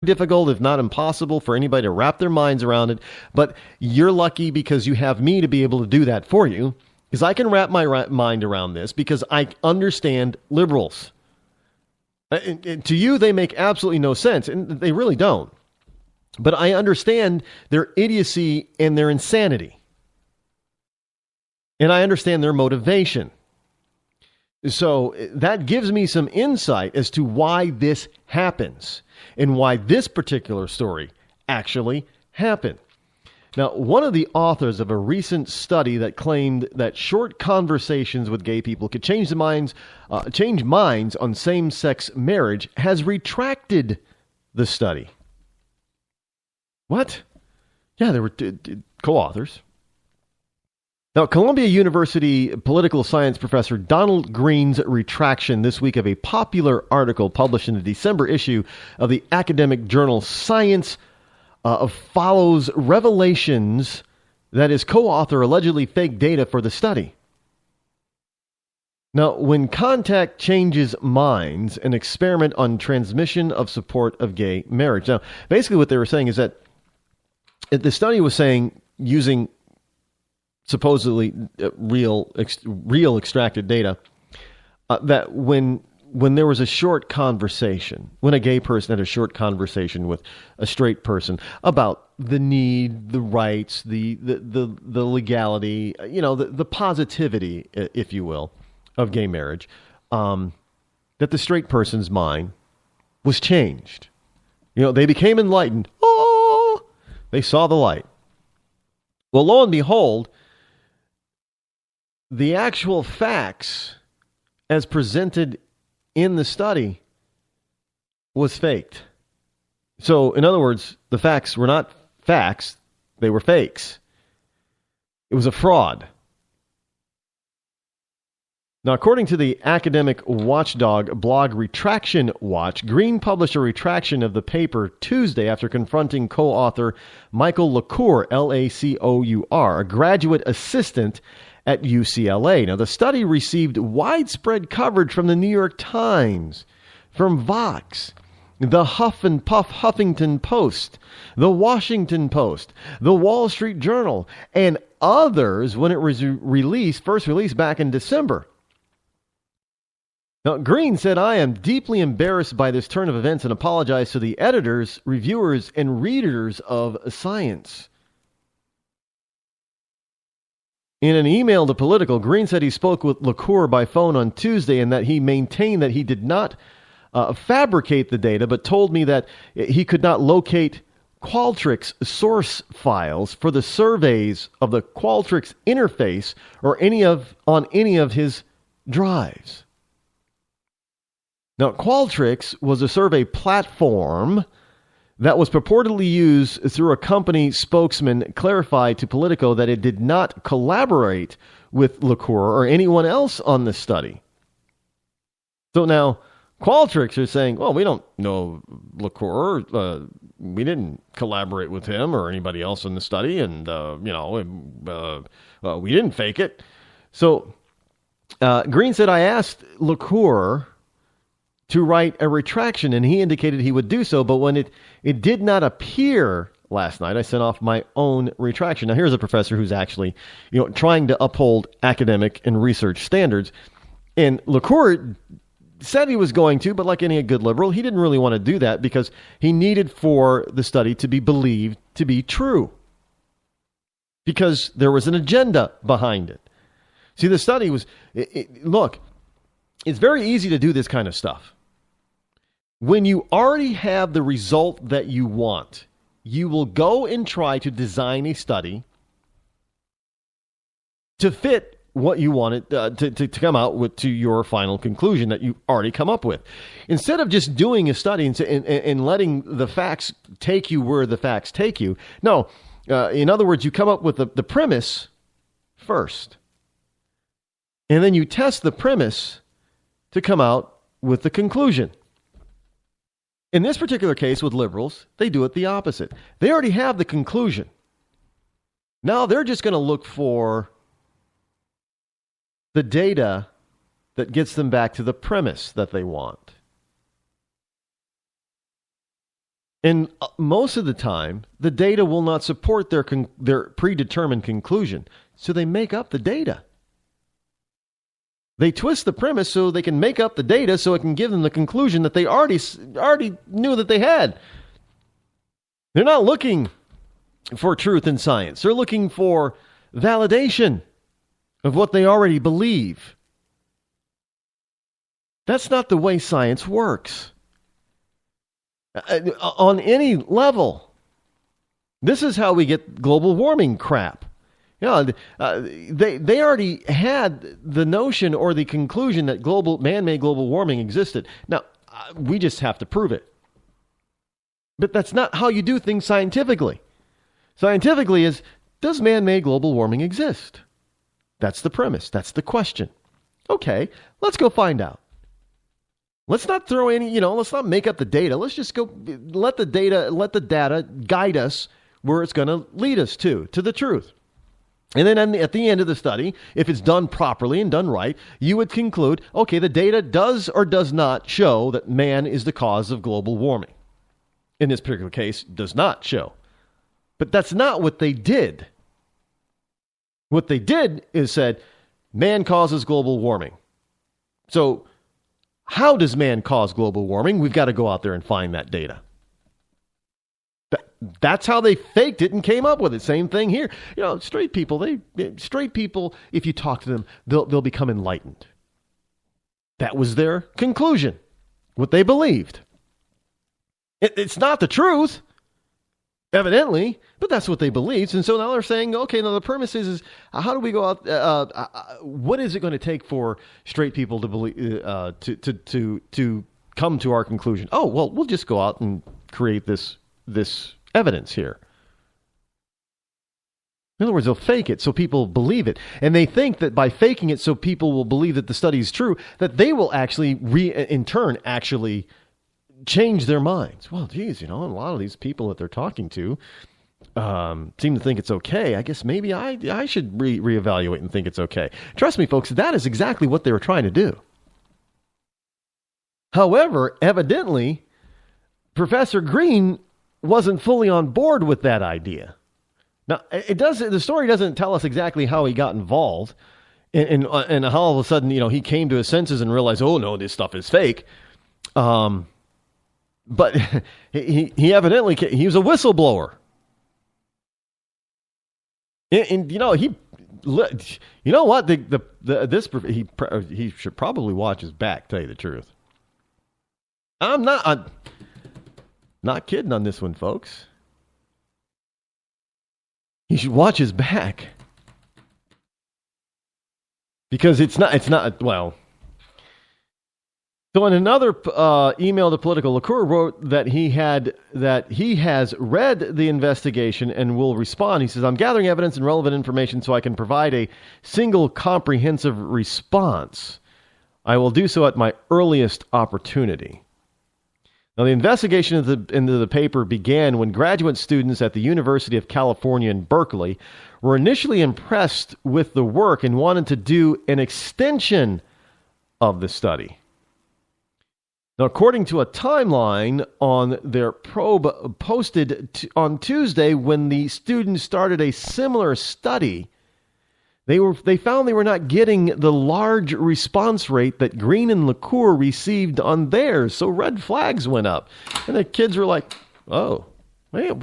difficult, if not impossible, for anybody to wrap their minds around it. But you're lucky because you have me to be able to do that for you, because I can wrap my mind around this because I understand liberals. And to you, they make absolutely no sense, and they really don't. But I understand their idiocy and their insanity. And I understand their motivation. So that gives me some insight as to why this happens and why this particular story actually happened. Now, one of the authors of a recent study that claimed that short conversations with gay people could change minds on same-sex marriage has retracted the study. What? Yeah, there were co-authors. Now, Columbia University political science professor Donald Green's retraction this week of a popular article published in the December issue of the academic journal Science follows revelations that his co-author allegedly faked data for the study. Now, when contact changes minds, an experiment on transmission of support of gay marriage. Now, basically what they were saying is that the study was saying using supposedly real extracted data, that when there was a short conversation, when a gay person had a short conversation with a straight person about the need, the rights, the legality, the positivity, if you will, of gay marriage, that the straight person's mind was changed. They became enlightened. Oh, they saw the light. Well, lo and behold, the actual facts as presented in the study was faked. So, in other words, the facts were not facts, they were fakes. It was a fraud. Now, according to the academic watchdog blog Retraction Watch, Green published a retraction of the paper Tuesday after confronting co-author Michael LaCour, L-A-C-O-U-R, a graduate assistant at UCLA. Now, the study received widespread coverage from the New York Times, from Vox, the Huff and Puff Huffington Post, the Washington Post, the Wall Street Journal, and others when it was first released back in December. Now, Green said, "I am deeply embarrassed by this turn of events and apologize to the editors, reviewers, and readers of Science." In an email to Political, Green said he spoke with LaCour by phone on Tuesday and that he maintained that he did not fabricate the data, but told me that he could not locate Qualtrics source files for the surveys of the Qualtrics interface or on any of his drives. Now, Qualtrics was a survey platform that was purportedly used through a company spokesman clarified to Politico that it did not collaborate with LaCour or anyone else on the study. So now Qualtrics are saying, well, we don't know LaCour. We didn't collaborate with him or anybody else in the study, and, we didn't fake it. So Green said, I asked LaCour to write a retraction, and he indicated he would do so, but when it did not appear last night, I sent off my own retraction. Now, here's a professor who's actually, trying to uphold academic and research standards, and LaCour said he was going to, but like any good liberal, he didn't really want to do that because he needed for the study to be believed to be true, because there was an agenda behind it. See, the study was, look, it's very easy to do this kind of stuff. When you already have the result that you want, you will go and try to design a study to fit what you want it to come out with to your final conclusion that you already come up with. Instead of just doing a study and letting the facts take you where the facts take you. No, in other words, you come up with the premise first. And then you test the premise to come out with the conclusion. In this particular case with liberals, they do it the opposite. They already have the conclusion. Now they're just going to look for the data that gets them back to the premise that they want. And most of the time, the data will not support their predetermined conclusion. So they make up the data. They twist the premise so they can make up the data so it can give them the conclusion that they already knew that they had. They're not looking for truth in science. They're looking for validation of what they already believe. That's not the way science works. On any level. This is how we get global warming crap. They already had the notion or the conclusion that man-made global warming existed. Now, we just have to prove it. But that's not how you do things scientifically. Scientifically is, does man-made global warming exist? That's the premise. That's the question. Okay, let's go find out. Let's not throw let's not make up the data. Let's just go let the data guide us where it's going to lead us to the truth. And then at the end of the study, if it's done properly and done right, you would conclude, okay, the data does or does not show that man is the cause of global warming. In this particular case, does not show. But that's not what they did. What they did is said, man causes global warming. So how does man cause global warming? We've got to go out there and find that data. That's how they faked it and came up with it. Same thing here. Straight people, if you talk to them, they'll become enlightened. That was their conclusion, what they believed. It's not the truth, evidently, but that's what they believed. And so now they're saying, okay, now the premise is how do we go out? What is it going to take for straight people to believe to come to our conclusion? Oh, well, we'll just go out and create this evidence here. In other words, they'll fake it so people believe it. And they think that by faking it so people will believe that the study is true, that they will actually, in turn, change their minds. Well, geez, a lot of these people that they're talking to seem to think it's okay. I guess maybe I should reevaluate and think it's okay. Trust me, folks, that is exactly what they were trying to do. However, evidently, Professor Green wasn't fully on board with that idea. Now, the story doesn't tell us exactly how he got involved and how all of a sudden, he came to his senses and realized, oh no, this stuff is fake. But he evidently, he was a whistleblower. And you know what? He should probably watch his back, tell you the truth. I'm not kidding on this one, folks. He should watch his back. Because it's not, well. So in another email to Political, LaCour wrote that he has read the investigation and will respond. He says, I'm gathering evidence and relevant information so I can provide a single comprehensive response. I will do so at my earliest opportunity. Now, the investigation into the paper began when graduate students at the University of California in Berkeley were initially impressed with the work and wanted to do an extension of the study. Now, according to a timeline on their probe posted on Tuesday, when the students started a similar study, they found they were not getting the large response rate that Green and LaCour received on theirs. So red flags went up. And the kids were like, oh, man,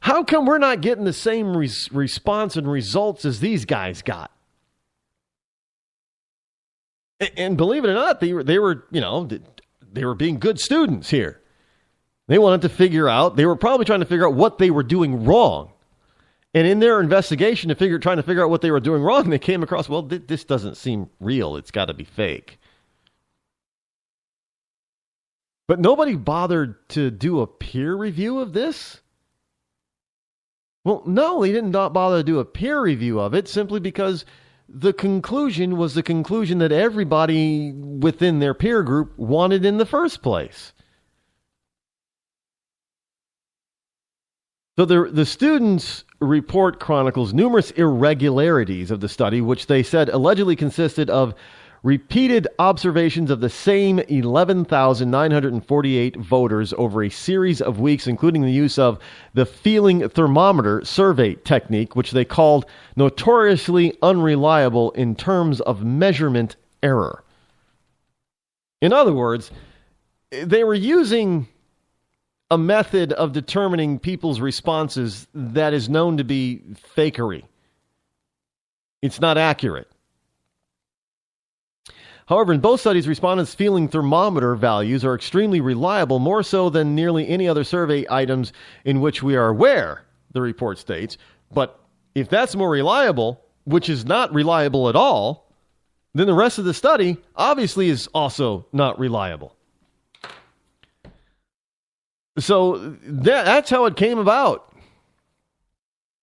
how come we're not getting the same response and results as these guys got? And believe it or not, they were being good students here. They wanted to figure out, they were probably trying to figure out what they were doing wrong. And in their investigation trying to figure out what they were doing wrong, they came across, well, this doesn't seem real. It's got to be fake. But nobody bothered to do a peer review of this? Well, no, they didn't bother to do a peer review of it simply because the conclusion was the conclusion that everybody within their peer group wanted in the first place. So the students' report chronicles numerous irregularities of the study, which they said allegedly consisted of repeated observations of the same 11,948 voters over a series of weeks, including the use of the feeling thermometer survey technique, which they called notoriously unreliable in terms of measurement error. In other words, they were using a method of determining people's responses that is known to be fakery. It's not accurate. However, in both studies, respondents' feeling thermometer values are extremely reliable, more so than nearly any other survey items in which we are aware, the report states. But if that's more reliable, which is not reliable at all, then the rest of the study obviously is also not reliable. So that's how it came about.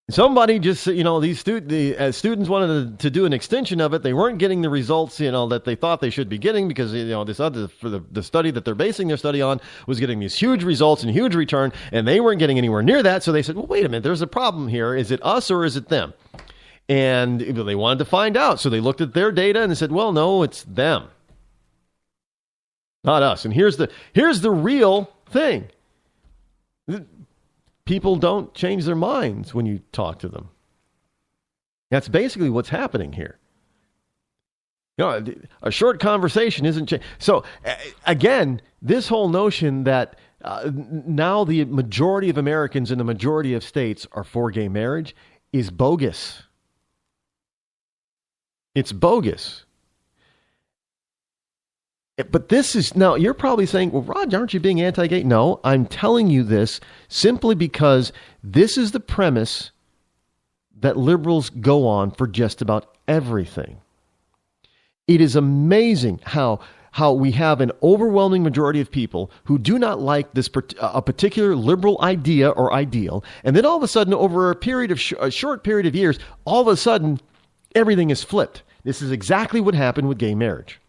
Somebody just, these students wanted to do an extension of it. They weren't getting the results, that they thought they should be getting because, this other, for the study that they're basing their study on was getting these huge results and huge return, and they weren't getting anywhere near that. So they said, well, wait a minute, there's a problem here. Is it us or is it them? And they wanted to find out. So they looked at their data and they said, well, no, it's them, not us. And here's the real thing. People don't change their minds when you talk to them. That's basically what's happening here. A short conversation isn't changing. So, again, this whole notion that now the majority of Americans in the majority of states are for gay marriage is bogus. It's bogus. But this is, now you're probably saying, well, Rod, aren't you being anti-gay? No, I'm telling you this simply because this is the premise that liberals go on for just about everything. It is amazing how we have an overwhelming majority of people who do not like this a particular liberal idea or ideal, and then all of a sudden, over a short period of years, all of a sudden, everything is flipped. This is exactly what happened with gay marriage.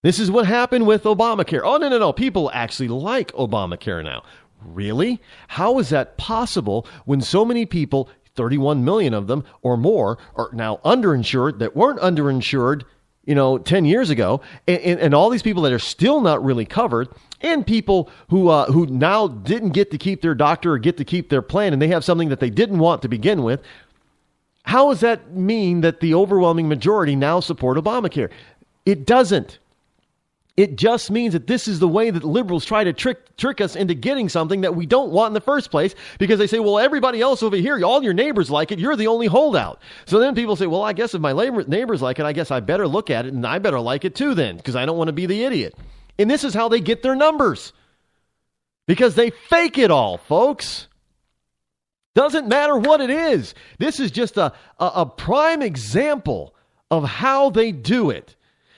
This is what happened with Obamacare. Oh, no. People actually like Obamacare now. Really? How is that possible when so many people, 31 million of them or more, are now underinsured that weren't underinsured, 10 years ago, and all these people that are still not really covered, and people who now didn't get to keep their doctor or get to keep their plan, and they have something that they didn't want to begin with. How does that mean that the overwhelming majority now support Obamacare? It doesn't. It just means that this is the way that liberals try to trick us into getting something that we don't want in the first place, because they say, well, everybody else over here, all your neighbors like it, you're the only holdout. So then people say, well, I guess if my neighbors like it, I guess I better look at it and I better like it too then, because I don't want to be the idiot. And this is how they get their numbers, because they fake it all, folks. Doesn't matter what it is. This is just a prime example of how they do it.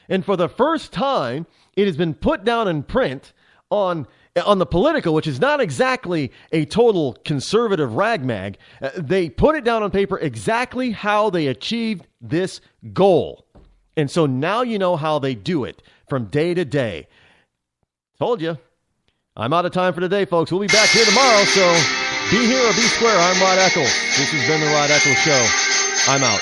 And for the first time, it has been put down in print on the Political, which is not exactly a total conservative ragmag. They put it down on paper exactly how they achieved this goal. And so now you know how they do it from day to day. Told you. I'm out of time for today, folks. We'll be back here tomorrow, so be here or be square. I'm Rod Eccles. This has been the Rod Eccles Show. I'm out.